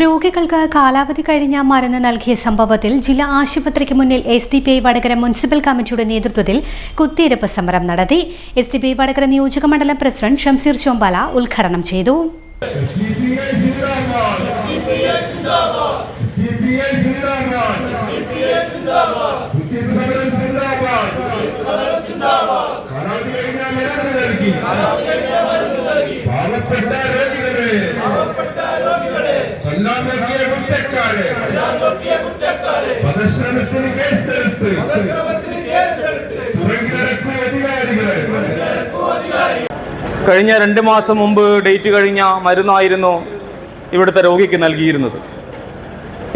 രോഗികൾക്ക് കാലാവധി കഴിഞ്ഞ മരുന്ന് നൽകിയ സംഭവത്തിൽ ജില്ലാ ആശുപത്രിക്ക് മുന്നിൽ SDPI വടകര മുനിസിപ്പൽ കമ്മിറ്റിയുടെ നേതൃത്വത്തിൽ കുത്തിയിരിപ്പ് സമരം നടത്തി. SDPI വടകര നിയോജക മണ്ഡലം പ്രസിഡന്റ് ഷംസീർ ചോമ്പാല ഉദ്ഘാടനം ചെയ്തു. കഴിഞ്ഞ 2 മാസം മുമ്പ് ഡേറ്റ് കഴിഞ്ഞ മരുന്നായിരുന്നു ഇവിടുത്തെ രോഗിക്ക് നൽകിയിരുന്നത്.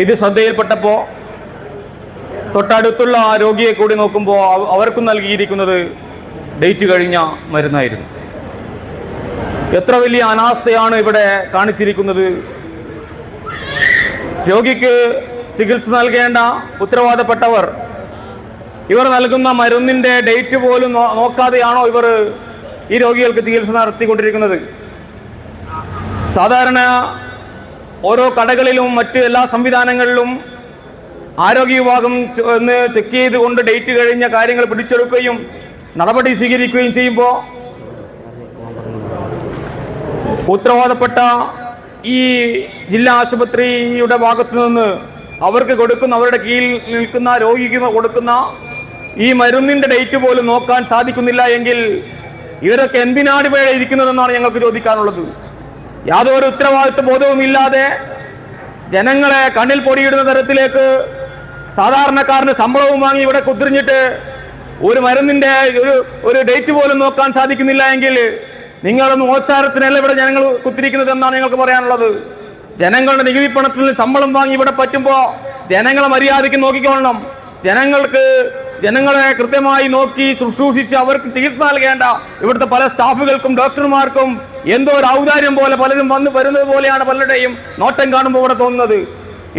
ഇത് ശ്രദ്ധയിൽപ്പെട്ടപ്പോൾ തൊട്ടടുത്തുള്ള ആ രോഗിയെ കൂടി നോക്കുമ്പോൾ അവർക്കും നൽകിയിരിക്കുന്നത് ഡേറ്റ് കഴിഞ്ഞ മരുന്നായിരുന്നു. എത്ര വലിയ അനാസ്ഥയാണ് ഇവിടെ കാണിച്ചിരിക്കുന്നത്. രോഗിക്ക് ചികിത്സ നൽകേണ്ട ഉത്തരവാദപ്പെട്ടവർ ഇവർ നൽകുന്ന മരുന്നിൻ്റെ ഡേറ്റ് പോലും നോക്കാതെയാണോ ഇവർ ഈ രോഗികൾക്ക് ചികിത്സ നടത്തിക്കൊണ്ടിരിക്കുന്നത്? സാധാരണ ഓരോ കടകളിലും മറ്റ് എല്ലാ സംവിധാനങ്ങളിലും ആരോഗ്യ വിഭാഗം ഒന്ന് ചെക്ക് ചെയ്തുകൊണ്ട് ഡേറ്റ് കഴിഞ്ഞ കാര്യങ്ങൾ പിടിച്ചെടുക്കുകയും നടപടി സ്വീകരിക്കുകയും ചെയ്യുമ്പോൾ ഉത്തരവാദപ്പെട്ട ഈ ജില്ലാ ആശുപത്രിയുടെ ഭാഗത്തു നിന്ന് അവർക്ക് കൊടുക്കുന്ന, അവരുടെ കീഴിൽ നിൽക്കുന്ന രോഗിക്ക് കൊടുക്കുന്ന ഈ മരുന്നിൻ്റെ ഡേറ്റ് പോലും നോക്കാൻ സാധിക്കുന്നില്ല എങ്കിൽ ഇവരൊക്കെ എന്തിനാണ് ഇവിടെ ഇരിക്കുന്നതെന്നാണ് ഞങ്ങൾക്ക് ചോദിക്കാനുള്ളത്. യാതൊരു ഉത്തരവാദിത്വ ബോധവും ഇല്ലാതെ ജനങ്ങളെ കണ്ണിൽ പൊടിയിടുന്ന തരത്തിലേക്ക് സാധാരണക്കാരന് ശമ്പളവും വാങ്ങി ഇവിടെ കുത്തിരിഞ്ഞിട്ട് ഒരു മരുന്നിൻ്റെ ഒരു ഡേറ്റ് പോലും നോക്കാൻ സാധിക്കുന്നില്ല എങ്കിൽ നിങ്ങളൊന്ന് ഓച്ചാരത്തിനല്ല ഇവിടെ ജനങ്ങൾ കുത്തിരിക്കുന്നത് എന്നാണ് ഞങ്ങൾക്ക് പറയാനുള്ളത്. ജനങ്ങളുടെ നികുതി പണത്തിൽ ശമ്പളം വാങ്ങി ഇവിടെ പറ്റുമ്പോൾ ജനങ്ങളെ മര്യാദയ്ക്ക് നോക്കിക്കൊള്ളണം. ജനങ്ങളെ കൃത്യമായി നോക്കി ശുശ്രൂഷിച്ച് അവർക്ക് ചികിത്സ നൽകേണ്ട ഇവിടുത്തെ പല സ്റ്റാഫുകൾക്കും ഡോക്ടർമാർക്കും എന്തോ ഒരു ഔദാര്യം പോലെ പലരും വരുന്നത് പോലെയാണ് പലരുടെയും നോട്ടം കാണുമ്പോൾ ഇവിടെ തോന്നുന്നത്.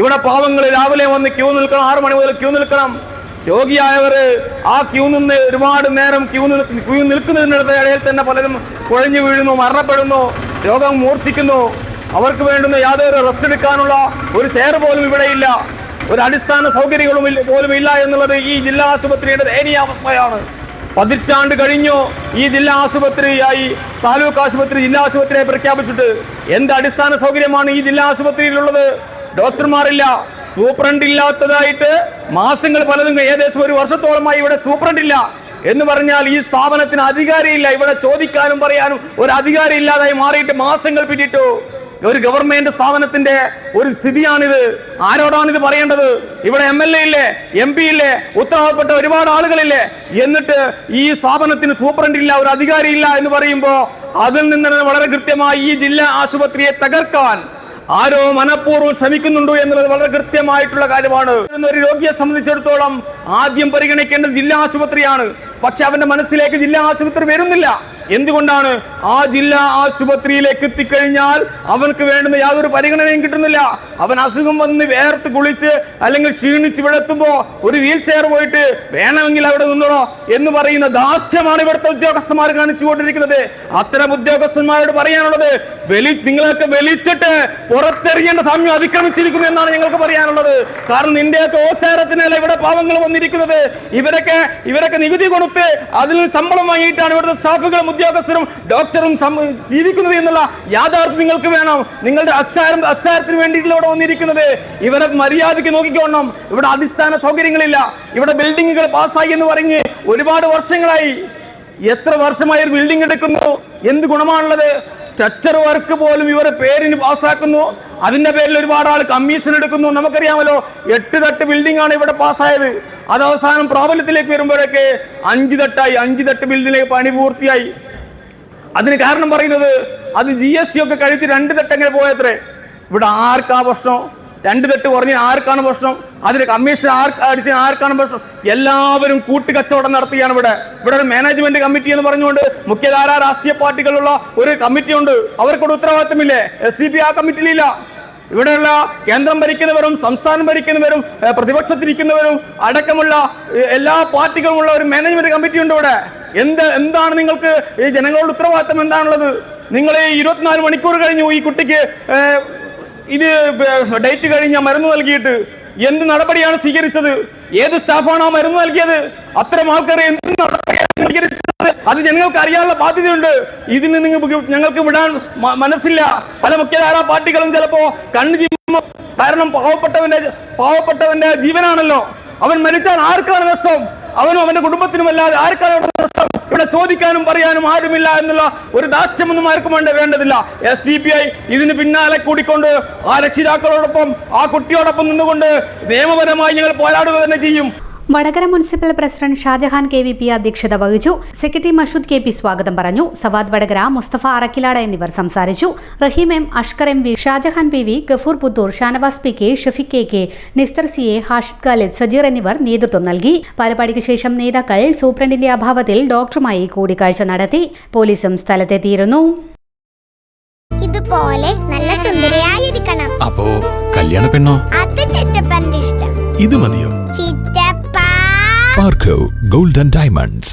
ഇവിടെ പാവങ്ങൾ രാവിലെ വന്ന് ക്യൂ നിൽക്കണം, 6 മണി മുതൽ ക്യൂ നിൽക്കണം. രോഗിയായവർ ആ ക്യൂ നിന്ന് ഒരുപാട് നേരം ക്യൂ നിൽക്കുന്നതിനിടത്ത് ഇടയിൽ തന്നെ പലരും കുഴഞ്ഞു വീഴുന്നു, മരണപ്പെടുന്നു, രോഗം മൂർച്ഛിക്കുന്നു. അവർക്ക് വേണ്ടുന്ന യാതൊരു റെസ്റ്റ് എടുക്കാനുള്ള ഒരു ചെയർ പോലും ഇവിടെയില്ല, ഒരു അടിസ്ഥാന സൗകര്യങ്ങളും പോലും ഇല്ല എന്നുള്ളത് ഈ ജില്ലാ ആശുപത്രിയുടെ ദയനീയാവസ്ഥയാണ്. 10 പതിറ്റാണ്ട് കഴിഞ്ഞു ഈ ജില്ലാ ആശുപത്രിയായി താലൂക്ക് ആശുപത്രി ജില്ലാ ആശുപത്രിയായി പ്രഖ്യാപിച്ചിട്ട്. എന്ത് അടിസ്ഥാന സൗകര്യമാണ് ഈ ജില്ലാ ആശുപത്രിയിലുള്ളത്? ഡോക്ടർമാരില്ല, സൂപ്രണ്ട് ഇല്ലാത്തതായിട്ട് മാസങ്ങൾ പലതും, ഏകദേശം 1 വർഷത്തോളമായി ഇവിടെ സൂപ്രണ്ട് ഇല്ല എന്ന് പറഞ്ഞാൽ ഈ സ്ഥാപനത്തിന് അധികാരിയില്ല. ഇവിടെ ചോദിക്കാനും പറയാനും ഒരു അധികാരി ഇല്ലാതായി മാറിയിട്ട് മാസങ്ങൾ പിന്നിട്ടു. ഒരു ഗവൺമെന്റ് സ്ഥാപനത്തിന്റെ ഒരു സ്ഥിതിയാണിത്. ആരോടാണിത് പറയേണ്ടത്? ഇവിടെ MLA ഇല്ലേ, MP ഇല്ലേ, ഉത്തരവാദപ്പെട്ട ഒരുപാട് ആളുകളില്ലേ? എന്നിട്ട് ഈ സ്ഥാപനത്തിന് സൂപ്രണ്ട് ഇല്ല, ഒരു അധികാരി ഇല്ല എന്ന് പറയുമ്പോൾ അതിൽ നിന്ന് വളരെ കൃത്യമായി ഈ ജില്ലാ ആശുപത്രിയെ തകർക്കാൻ ആരോ മനഃപൂർവ്വം ശ്രമിക്കുന്നുണ്ടോ എന്നുള്ളത് വളരെ കൃത്യമായിട്ടുള്ള കാര്യമാണ്. ഒരു രോഗിയെ സംബന്ധിച്ചിടത്തോളം ആദ്യം പരിഗണിക്കേണ്ടത് ജില്ലാ ആശുപത്രിയാണ്. പക്ഷെ അവന്റെ മനസ്സിലേക്ക് ജില്ലാ ആശുപത്രി വരുന്നില്ല. എന്തുകൊണ്ടാണ്? ആ ജില്ലാ ആശുപത്രിയിലേക്ക് എത്തിക്കഴിഞ്ഞാൽ അവർക്ക് വേണ്ടുന്ന യാതൊരു പരിഗണനയും കിട്ടുന്നില്ല. അവൻ അസുഖം വന്ന് വേർത്ത് കുളിച്ച് അല്ലെങ്കിൽ ക്ഷീണിച്ച് ഇവിടെ എത്തുമ്പോൾ ഒരു വീൽ ചെയർ പോയിട്ട് വേണമെങ്കിൽ അവിടെ നിന്നോ എന്ന് പറയുന്ന ധാർഷ്ട്യമാണ് ഇവിടുത്തെ ഉദ്യോഗസ്ഥന്മാർ കാണിച്ചുകൊണ്ടിരിക്കുന്നത്. അത്തരം ഉദ്യോഗസ്ഥന്മാരോട് പറയാനുള്ളത്, നിങ്ങളൊക്കെ വലിച്ചിട്ട് പുറത്തെറിയേണ്ട സമയം അതിക്രമിച്ചിരിക്കുന്നു എന്നാണ് ഞങ്ങൾക്ക് പറയാനുള്ളത്. കാരണം നിന്റെയൊക്കെ ഓച്ചാരത്തിനല്ല ഇവിടെ പാവങ്ങൾ വന്നിരിക്കുന്നത്. ഇവരൊക്കെ നികുതി കൊടുത്ത് അതിൽ ശമ്പളം വാങ്ങിയിട്ടാണ് ഇവിടുത്തെ സ്റ്റാഫുകളും ഉദ്യോഗസ്ഥരും ഡോക്ടറും ജീവിക്കുന്നത് എന്നുള്ള യാഥാർത്ഥ്യം നിങ്ങൾക്ക് വേണം. നിങ്ങളുടെ അച്ചാരത്തിന് വേണ്ടിയിട്ടില്ല ഇവിടെ വന്നിരിക്കുന്നത്. ഇവരെ മര്യാദയ്ക്ക് നോക്കിക്കോണം. ഇവിടെ അടിസ്ഥാന സൗകര്യങ്ങളില്ല. ഇവിടെ ബിൽഡിങ്ങുകൾ പാസ്സായി എന്ന് പറഞ്ഞ് ഒരുപാട് വർഷങ്ങളായി. എത്ര വർഷമായി ഒരു ബിൽഡിംഗ് എടുക്കുന്നു? എന്ത് ഗുണമാണുള്ളത്? സ്ട്രക്ചർ വർക്ക് പോലും ഇവരെ പേരിന് പാസ്സാക്കുന്നു. അതിന്റെ പേരിൽ ഒരുപാട് ആൾ കമ്മീഷൻ എടുക്കുന്നു. നമുക്കറിയാമല്ലോ, 8 തട്ട് ബിൽഡിംഗ് ആണ് ഇവിടെ പാസ്സായത്. അത് അവസാനം പ്രാബല്യത്തിലേക്ക് വരുമ്പോഴേക്ക് 5 തട്ടായി. 5 തട്ട് ബിൽഡിംഗിലേക്ക് പണി പൂർത്തിയായി. അതിന് കാരണം പറയുന്നത് അത് GST ഒക്കെ കഴിച്ച് 2 തട്ടെങ്ങനെ പോയത്രേ. ഇവിടെ ആർക്കാ പ്രശ്നം? 2 തട്ട് കുറഞ്ഞ ആർക്കാണ് പ്രശ്നം? അതിന് കമ്മീഷൻ അടിച്ച് ആർക്കാണ് പ്രശ്നം? എല്ലാവരും കൂട്ടുകച്ചവടം നടത്തുകയാണ്. ഇവിടെ ഒരു മാനേജ്മെന്റ് കമ്മിറ്റി എന്ന് പറഞ്ഞുകൊണ്ട് മുഖ്യധാര രാഷ്ട്രീയ പാർട്ടികളുള്ള ഒരു കമ്മിറ്റി ഉണ്ട്. അവർക്കൊരു ഉത്തരവാദിത്തമില്ലേ? SDPI ആ കമ്മിറ്റിയിലില്ല. ഇവിടെയുള്ള കേന്ദ്രം ഭരിക്കുന്നവരും സംസ്ഥാനം ഭരിക്കുന്നവരും പ്രതിപക്ഷത്തിരിക്കുന്നവരും അടക്കമുള്ള എല്ലാ പാർട്ടികളുമുള്ള ഒരു മാനേജ്മെന്റ് കമ്മിറ്റി ഉണ്ട് ഇവിടെ. എന്താണ് നിങ്ങൾക്ക് ഈ ജനങ്ങളുടെ ഉത്തരവാദിത്തം എന്താണുള്ളത്? നിങ്ങൾ ഈ 24 മണിക്കൂർ കഴിഞ്ഞു ഈ കുട്ടിക്ക് ഇത് ഡേറ്റ് കഴിഞ്ഞ മരുന്ന് നൽകിയിട്ട് എന്ത് നടപടിയാണ് സ്വീകരിച്ചത്? ഏത് സ്റ്റാഫാണ് ആ മരുന്ന് നൽകിയത്? അത്തരം ആൾക്കാരെ എന്ത് നടപടിയാണ് സ്വീകരിച്ചത്? അത് ജനങ്ങൾക്ക് അറിയാനുള്ള ബാധ്യതയുണ്ട്. ഇതിന് ഞങ്ങൾക്ക് വിടാൻ മനസ്സില്ല. പല മുഖ്യധാരാ പാർട്ടികളും ചിലപ്പോ കണ്ണു ചിമ്മും. കാരണം പാവപ്പെട്ടവന്റെ ജീവനാണല്ലോ. അവൻ മരിച്ചാൽ ആർക്കാണ് നഷ്ടം? അവനും അവന്റെ കുടുംബത്തിനുമല്ലാതെ ആർക്കാണ് നഷ്ടം? ഇവിടെ ചോദിക്കാനും പറയാനും ആരുമില്ല എന്നുള്ള ഒരു ദാഷ്ട്യമൊന്നും ആർക്കും വേണ്ടതില്ല. SDPI ഇതിന് പിന്നാലെ കൂടിക്കൊണ്ട് ആ രക്ഷിതാക്കളോടൊപ്പം ആ കുട്ടിയോടൊപ്പം നിന്നുകൊണ്ട് നിയമപരമായി ഞങ്ങൾ പോരാടുക തന്നെ ചെയ്യും. Vadakara municipal president Shajahan KVP അധ്യക്ഷത വഹിച്ചു. സെക്രട്ടറി മഷൂദ് KP സ്വാഗതം പറഞ്ഞു. സവാദ് വടകര, മുസ്തഫ അറക്കിലാട് എന്നിവർ സംസാരിച്ചു. റഹീം M, Ashkar MV, Shah Jahan PV, Gafoor Puthur, Shanavas PK, Shafeeq KK, Nisthar CA, Hashid Khalid, Sajeer എന്നിവർ നേതൃത്വം നൽകി. പരിപാടിക്ക് ശേഷം നേതാക്കൾ സൂപ്രണ്ടിന്റെ അഭാവത്തിൽ ഡോക്ടറുമായി കൂടിക്കാഴ്ച നടത്തി. പോലീസും സ്ഥലത്തെത്തിയിരുന്നു. ഇതുപോലെ നല്ല സുന്ദരിയായിരിക്കണം. അപ്പോ കല്യാണ പെണ്ണോ? അത് ചിറ്റപ്പന്റെ ഇഷ്ടം. ഇത് മതിയോ? ചിറ്റപ്പ. പാർക്കോ ഗോൾഡൻ ഡയമണ്ട്സ്.